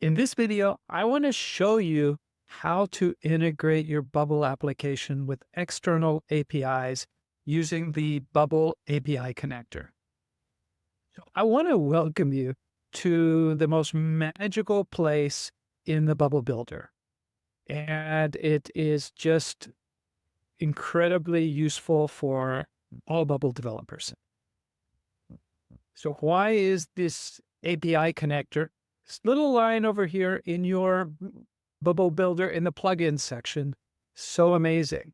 In this video, I want to show you how to integrate your Bubble application with external APIs using the Bubble API connector. So I want to welcome you to the most magical place in the Bubble Builder. And it is just incredibly useful for all Bubble developers. So why is this API connector, this little line over here in your Bubble Builder in the plugins section, so amazing?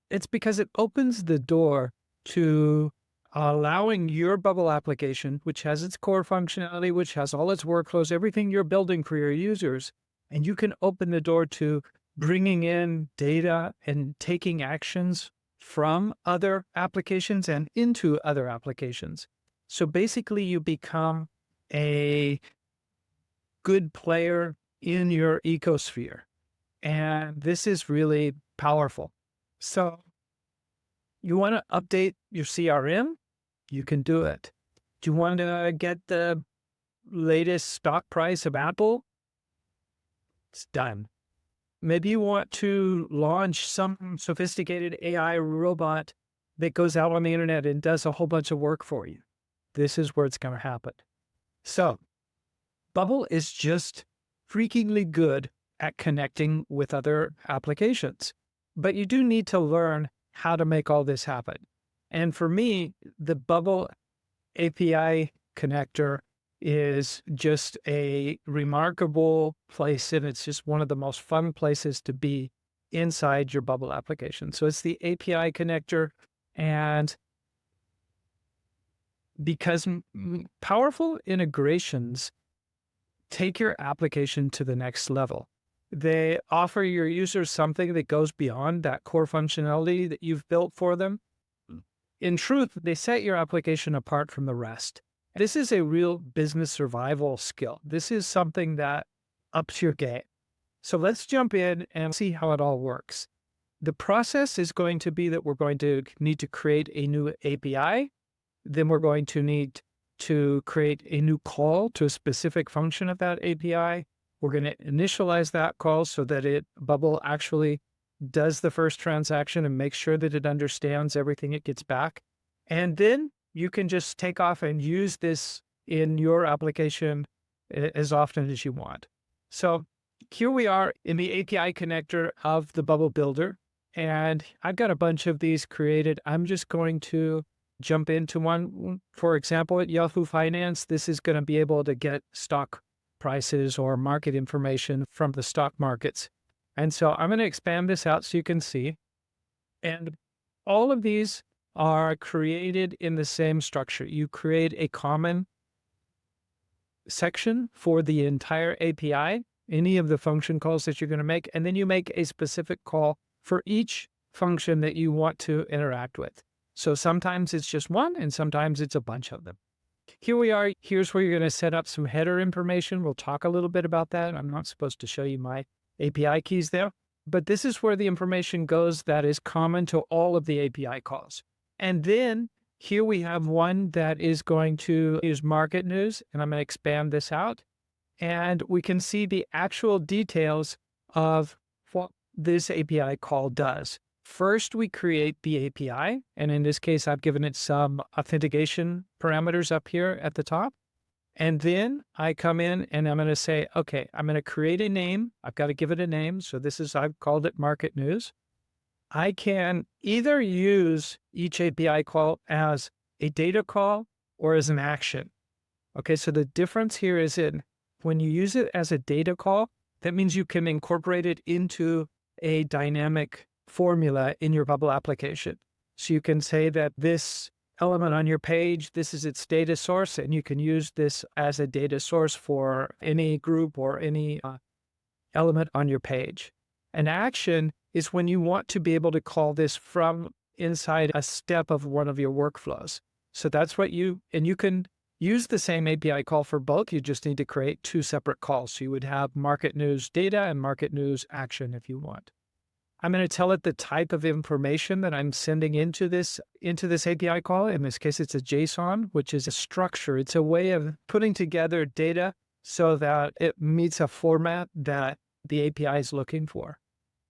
It's because it opens the door to allowing your Bubble application, which has its core functionality, which has all its workflows, everything you're building for your users, and you can open the door to bringing in data and taking actions from other applications and into other applications. So basically, you become a good player in your ecosphere. And this is really powerful. So you want to update your CRM? You can do it. Do you want to get the latest stock price of Apple? It's done. Maybe you want to launch some sophisticated AI robot that goes out on the internet and does a whole bunch of work for you. This is where it's going to happen. So Bubble is just freakingly good at connecting with other applications, but you do need to learn how to make all this happen. And for me, the Bubble API connector is just a remarkable place, and it's just one of the most fun places to be inside your Bubble application. So it's the API connector, and because powerful integrations take your application to the next level. They offer your users something that goes beyond that core functionality that you've built for them. In truth, they set your application apart from the rest. This is a real business survival skill. This is something that ups your game. So let's jump in and see how it all works. The process is going to be that we're going to need to create a new API. Then we're going to need to create a new call to a specific function of that API. We're going to initialize that call so that Bubble actually does the first transaction and makes sure that it understands everything it gets back. And then you can just take off and use this in your application as often as you want. So here we are in the API connector of the Bubble Builder, and I've got a bunch of these created. I'm just going to jump into one. For example, at Yahoo Finance, this is going to be able to get stock prices or market information from the stock markets. And so I'm going to expand this out so you can see. And all of these are created in the same structure. You create a common section for the entire API, any of the function calls that you're going to make, and then you make a specific call for each function that you want to interact with. So sometimes it's just one, and sometimes it's a bunch of them. Here we are. Here's where you're going to set up some header information. We'll talk a little bit about that. I'm not supposed to show you my API keys there, but this is where the information goes that is common to all of the API calls. And then here we have one that is going to use market news, and I'm going to expand this out. And we can see the actual details of what this API call does. First, we create the API, and in this case, I've given it some authentication parameters up here at the top. And then I come in and I'm going to say, okay, I'm going to create a name. I've got to give it a name. So I've called it market news. I can either use each API call as a data call or as an action. Okay, so the difference here is when you use it as a data call, that means you can incorporate it into a dynamic formula in your Bubble application. So you can say that this element on your page, this is its data source, and you can use this as a data source for any group or any element on your page. An action is when you want to be able to call this from inside a step of one of your workflows. So that's what you can use the same API call for both. You just need to create two separate calls. So you would have market news data and market news action if you want. I'm going to tell it the type of information that I'm sending into this API call. In this case, it's a JSON, which is a structure. It's a way of putting together data so that it meets a format that the API is looking for.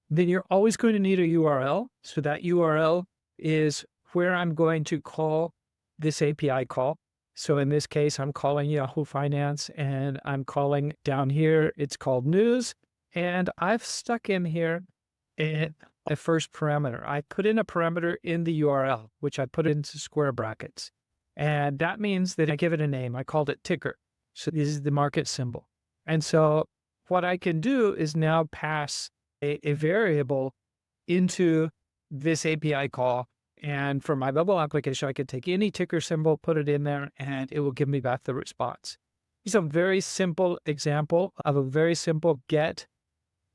Then you're always going to need a URL. So that URL is where I'm going to call this API call. So in this case, I'm calling Yahoo Finance and I'm calling down here, it's called news. And I've stuck in here a first parameter. I put in a parameter in the URL, which I put into square brackets. And that means that I give it a name. I called it ticker. So this is the market symbol. And so what I can do is now pass a variable into this API call. And for my bubble application, I could take any ticker symbol, put it in there, and it will give me back the response. It's a very simple example of a very simple get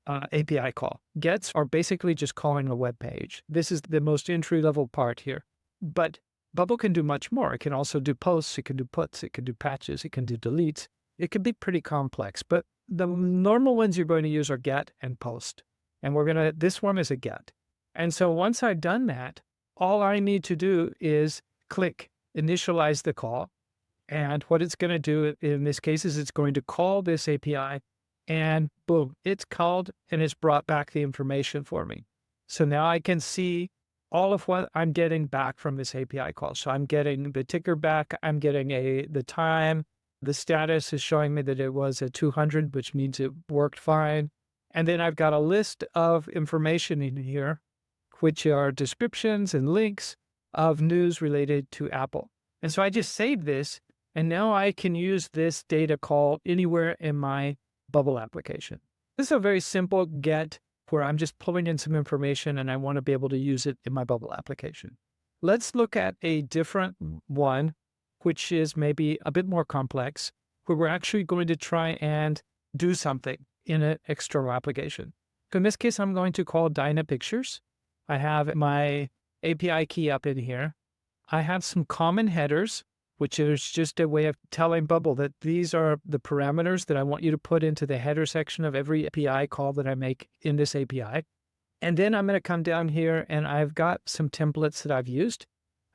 API call. Gets are basically just calling a web page. This is the most entry-level part here. But Bubble can do much more. It can also do posts, it can do puts, it can do patches, it can do deletes. It can be pretty complex, but the normal ones you're going to use are get and post. And this one is a get. And so once I've done that, all I need to do is click initialize the call. And what it's going to do in this case is it's going to call this API and boom, it's called and it's brought back the information for me. So now I can see all of what I'm getting back from this API call. So I'm getting the ticker back, I'm getting the time, the status is showing me that it was at 200, which means it worked fine. And then I've got a list of information in here, which are descriptions and links of news related to Apple. And so I just saved this, and now I can use this data call anywhere in my Bubble application. This is a very simple get where I'm just pulling in some information and I want to be able to use it in my Bubble application. Let's look at a different one, which is maybe a bit more complex, where we're actually going to try and do something in an external application. So in this case, I'm going to call Dynapictures. I have my API key up in here. I have some common headers, which is just a way of telling Bubble that these are the parameters that I want you to put into the header section of every API call that I make in this API. And then I'm going to come down here and I've got some templates that I've used.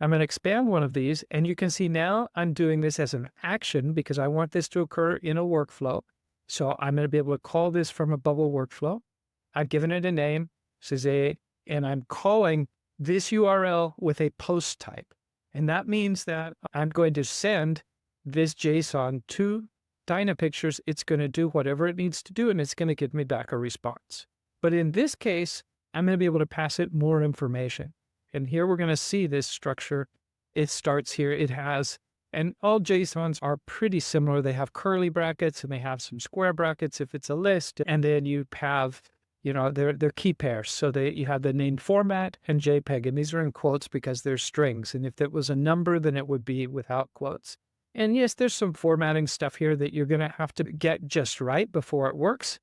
I'm going to expand one of these, and you can see now I'm doing this as an action because I want this to occur in a workflow. So I'm going to be able to call this from a Bubble workflow. I've given it a name, and I'm calling this URL with a post type. And that means that I'm going to send this JSON to Dynapictures. It's going to do whatever it needs to do, and it's going to give me back a response. But in this case, I'm going to be able to pass it more information. And here we're going to see this structure. It starts here. It has, and all JSONs are pretty similar. They have curly brackets and they have some square brackets if it's a list. And then you have, they're key pairs. So you have the name format and JPEG. And these are in quotes because they're strings. And if it was a number, then it would be without quotes. And yes, there's some formatting stuff here that you're going to have to get just right before it works.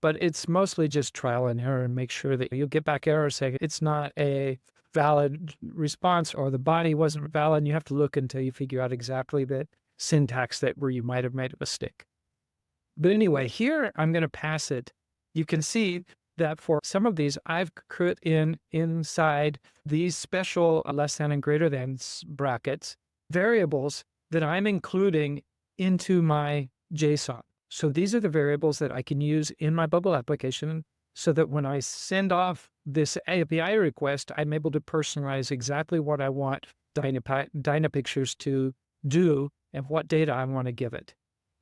But it's mostly just trial and error, and make sure that you'll get back errors saying it's not a valid response or the body wasn't valid. And you have to look until you figure out exactly the syntax where you might have made a mistake. But anyway, here I'm going to pass it. You can see that for some of these, I've put inside these special less than and greater than brackets variables that I'm including into my JSON. So these are the variables that I can use in my Bubble application so that when I send off this API request, I'm able to personalize exactly what I want Dynapictures to do and what data I want to give it.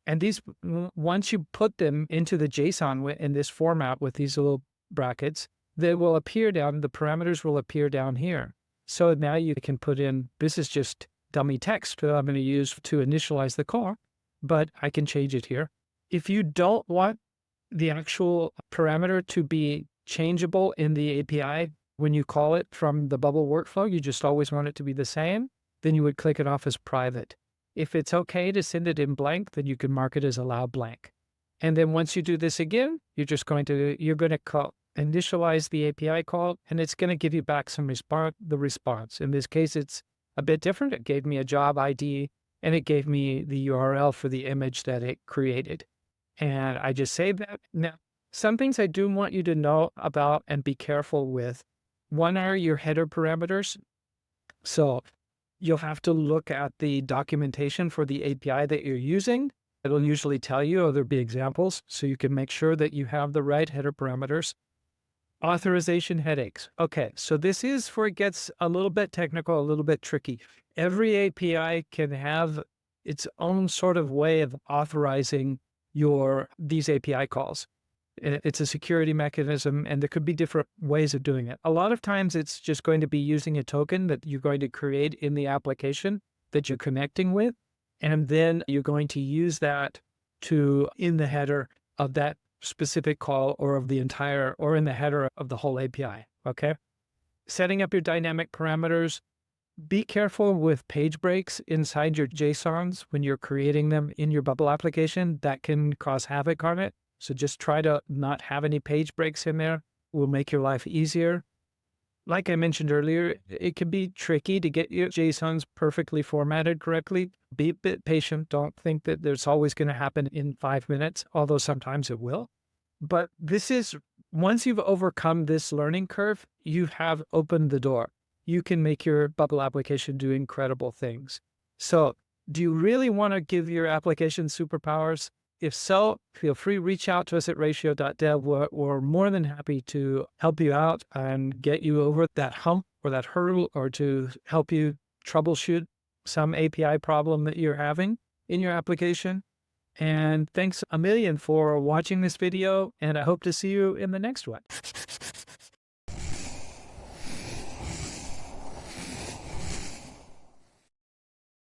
And these, once you put them into the JSON in this format with these little brackets, they will appear the parameters will appear down here. So now you can put in, this is just dummy text that I'm going to use to initialize the call, but I can change it here. If you don't want the actual parameter to be changeable in the API when you call it from the Bubble workflow, you just always want it to be the same, then you would click it off as private. If it's okay to send it in blank, then you can mark it as allow blank. And then once you do this again, you're going to initialize the API call, and it's going to give you back the response. In this case, it's a bit different. It gave me a job ID, and it gave me the URL for the image that it created. And I just saved that. Now, some things I do want you to know about and be careful with. One are your header parameters. So you'll have to look at the documentation for the API that you're using It'll usually tell you, or there'll be examples, so you can make sure that you have the right header parameters. Authorization headaches. Okay, so this is where it gets a little bit technical, a little bit tricky. Every API can have its own sort of way of authorizing these API calls. It's a security mechanism, and there could be different ways of doing it. A lot of times it's just going to be using a token that you're going to create in the application that you're connecting with, and then you're going to use that in the header of that specific call, or of the entire, or in the header of the whole API, okay? Setting up your dynamic parameters. Be careful with page breaks inside your JSONs when you're creating them in your Bubble application. That can cause havoc on it. So just try to not have any page breaks in there. It will make your life easier. Like I mentioned earlier, it can be tricky to get your JSONs perfectly formatted correctly. Be a bit patient. Don't think that there's always going to happen in 5 minutes, although sometimes it will. But once you've overcome this learning curve, you have opened the door. You can make your Bubble application do incredible things. So, do you really want to give your application superpowers? If so, feel free to reach out to us at ratio.dev. We're more than happy to help you out and get you over that hump or that hurdle, or to help you troubleshoot some API problem that you're having in your application. And thanks a million for watching this video, and I hope to see you in the next one.